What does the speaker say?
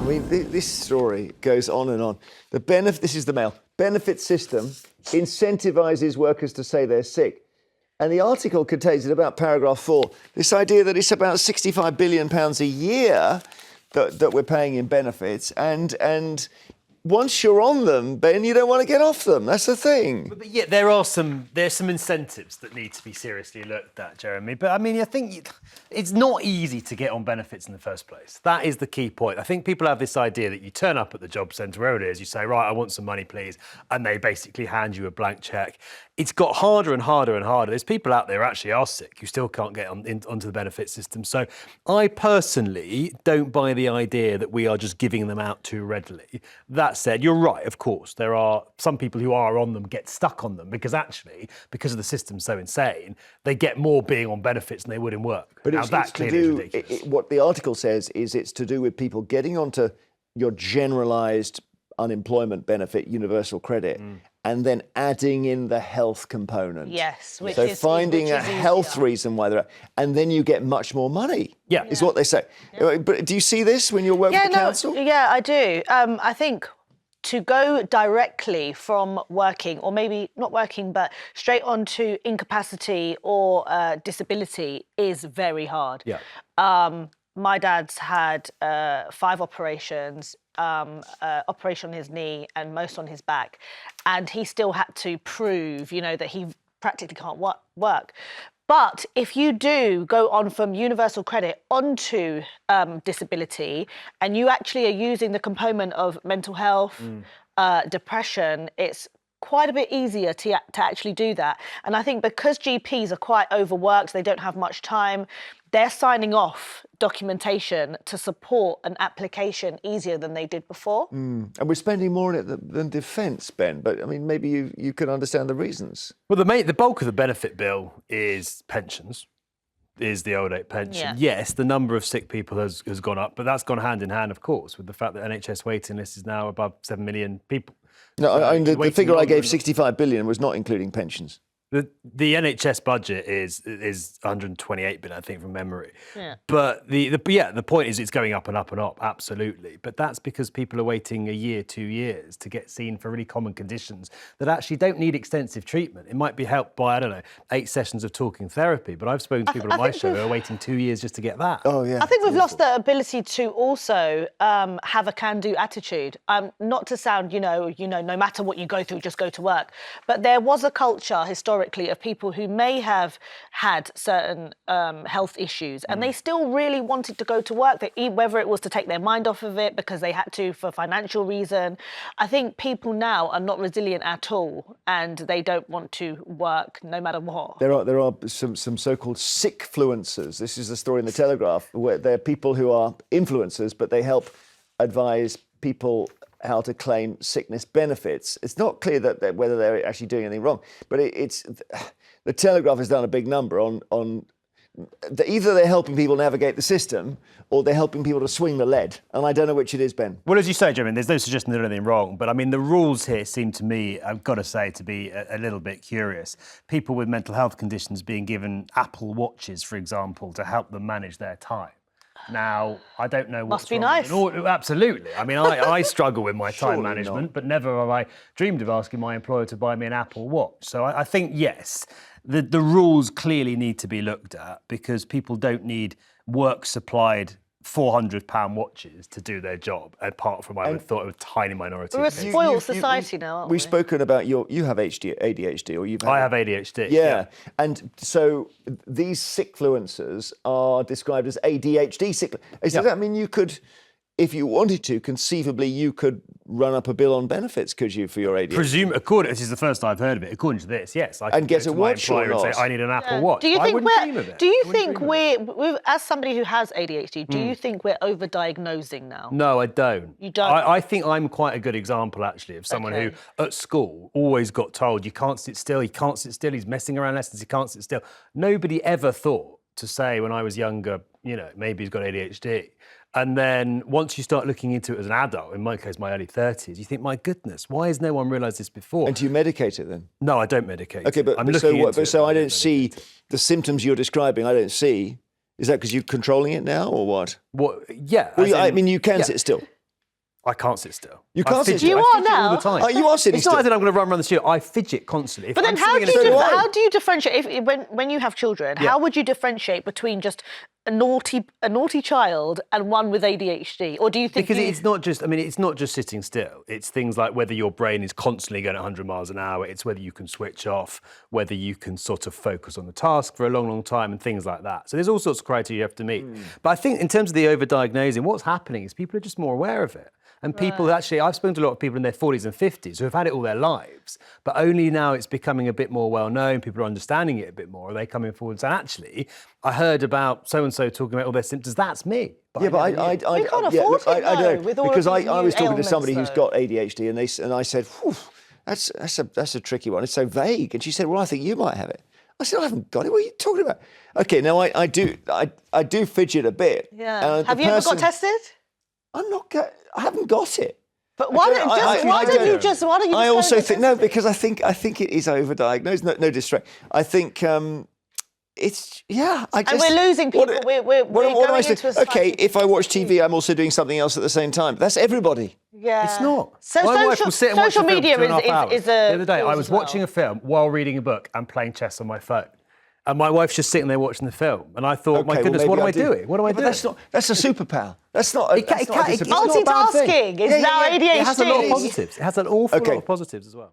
mean, this story goes on and on. This is the Mail. Benefit system incentivizes workers to say they're sick. And the article contains, in about paragraph 4, this idea that it's about £65 billion a year that we're paying in benefits. And once you're on them, Ben, you don't want to get off them. That's the thing. But yeah, there's some incentives that need to be seriously looked at, Jeremy. But I mean, I think it's not easy to get on benefits in the first place. That is the key point. I think people have this idea that you turn up at the job centre, wherever it is, you say, right, I want some money, please. And they basically hand you a blank cheque. It's got harder and harder and harder. There's people out there who actually are sick who still can't get onto the benefit system. So I personally don't buy the idea that we are just giving them out too readily. That said, you're right, of course. There are some people who are on them get stuck on them because of the system so insane, they get more being on benefits than they would in work. But now, that clearly is ridiculous. What the article says is it's to do with people getting onto your generalised unemployment benefit, universal credit, and then adding in the health component. Yes, so finding a health reason why they're, and then you get much more money. Yeah, is what they say. Yeah. But do you see this when you're working for the council? Yeah, I do. I think to go directly from working, or maybe not working, but straight onto incapacity or disability is very hard. Yeah. My dad's had 5 operations, operation on his knee and most on his back. And he still had to prove, that he practically can't work. But if you do go on from universal credit onto disability, and you actually are using the component of mental health, depression, it's quite a bit easier to actually do that. And I think because GPs are quite overworked, they don't have much time, they're signing off documentation to support an application easier than they did before. And we're spending more on it than defence, Ben. But I mean, maybe you can understand the reasons. Well, the bulk of the benefit bill is pensions, is the old age pension. Yeah. Yes, the number of sick people has gone up, but that's gone hand in hand, of course, with the fact that NHS waiting list is now above 7 million people. No, the figure I gave, 65 billion, was not including pensions. The NHS budget is 128 billion, I think, from memory. Yeah. But the point is it's going up and up and up, absolutely. But that's because people are waiting a year, 2 years to get seen for really common conditions that actually don't need extensive treatment. It might be helped by, 8 sessions of talking therapy. But I've spoken to people on my show who are waiting 2 years just to get that. Oh, yeah. I think we've lost the ability to also have a can-do attitude. Not to sound, no matter what you go through, just go to work. But there was a culture historically of people who may have had certain health issues and they still really wanted to go to work, whether it was to take their mind off of it because they had to for financial reason. I think people now are not resilient at all and they don't want to work no matter what. There are some so-called sickfluencers. This is the story in the Telegraph, where they're people who are influencers, but they help advise people how to claim sickness benefits. It's not clear that whether they're actually doing anything wrong, but it's the Telegraph has done a big number on either they're helping people navigate the system or they're helping people to swing the lead. And I don't know which it is, Ben. Well, as you say, Jeremy, there's no suggestion there's anything wrong. But I mean, the rules here seem to me, I've got to say, to be a little bit curious. People with mental health conditions being given Apple Watches, for example, to help them manage their time. Now, I don't know what's wrong. Must be nice. Absolutely. I mean, I struggle with my time management, but never have I dreamed of asking my employer to buy me an Apple Watch. So I think, yes, the rules clearly need to be looked at because people don't need work-supplied £400 watches to do their job, apart from, I would have thought, a tiny minority. We're a spoiled society now, aren't we? We've spoken about you have ADHD, or you've had... I have ADHD. Yeah. And so these sickfluencers are described as ADHD sick. Does that mean you could, if you wanted to, conceivably, you could run up a bill on benefits, could you, for your ADHD? This is the first I've heard of it. According to this, yes. I and get a watch or not? And say, I need an Apple Watch. Do you think we're, as somebody who has ADHD, do you think we're over-diagnosing now? No, I don't. You don't? I think I'm quite a good example, actually, of someone who, at school, always got told, you can't sit still, he's messing around lessons, he can't sit still. Nobody ever thought to say when I was younger, maybe he's got ADHD. And then once you start looking into it as an adult, in my case, my early 30s, you think, my goodness, why has no one realised this before? And do you medicate it then? No, I don't medicate it. Okay, so I don't see the symptoms you're describing, I don't see. Is that because you're controlling it now or what? What? Yeah. Well, you can sit still. I can't sit still. You can't sit still? You I are fidget all now? the time. Oh, you are sitting It's not still? as if I'm going to run around the studio. I fidget constantly. But then how do you differentiate when you have children? Yeah. How would you differentiate between just a naughty child and one with ADHD? Or do you think Because it's not just, I mean, it's not just sitting still. It's things like whether your brain is constantly going at 100 miles an hour. It's whether you can switch off, whether you can sort of focus on the task for a long, long time and things like that. So there's all sorts of criteria you have to meet. But I think in terms of the overdiagnosing, what's happening is people are just more aware of it. And people actually, I've spoken to a lot of people in their 40s and 50s who have had it all their lives, but only now it's becoming a bit more well known, people are understanding it a bit more, are they coming forward and saying, actually, I heard about so-and-so talking about all their symptoms, that's me. Yeah, but I can't afford it, I though, know, with all of because these I new was talking to ailments, somebody who's though. got ADHD, and I said, "Whew, that's a tricky one. It's so vague." And she said, "Well, I think you might have it." I said, "I haven't got it. What are you talking about?" Okay, now I do fidget a bit. Yeah. Have you ever got tested? I haven't got it. But why don't you just I go also and think get tested? because I think it is overdiagnosed. No distract. I think it's I just. And we're losing people. We're what am going I into saying? a Okay, if I watch TV, I'm also doing something else at the same time. That's everybody. Yeah. It's not. So My wife will sit and watch social a film media for 2.5 hours. is a The other day, I cause was as well. watching a film while reading a book and playing chess on my phone. And my wife's just sitting there watching the film. And I thought, my Okay, well, goodness, maybe what am I do. doing? What am I Yeah, but doing? that's a superpower. That's not. It That's not a can't- disability. it's not a bad thing. Multitasking is Yeah, now yeah, yeah. ADHD. It has a lot of positives. It has an awful Okay. lot of positives as well.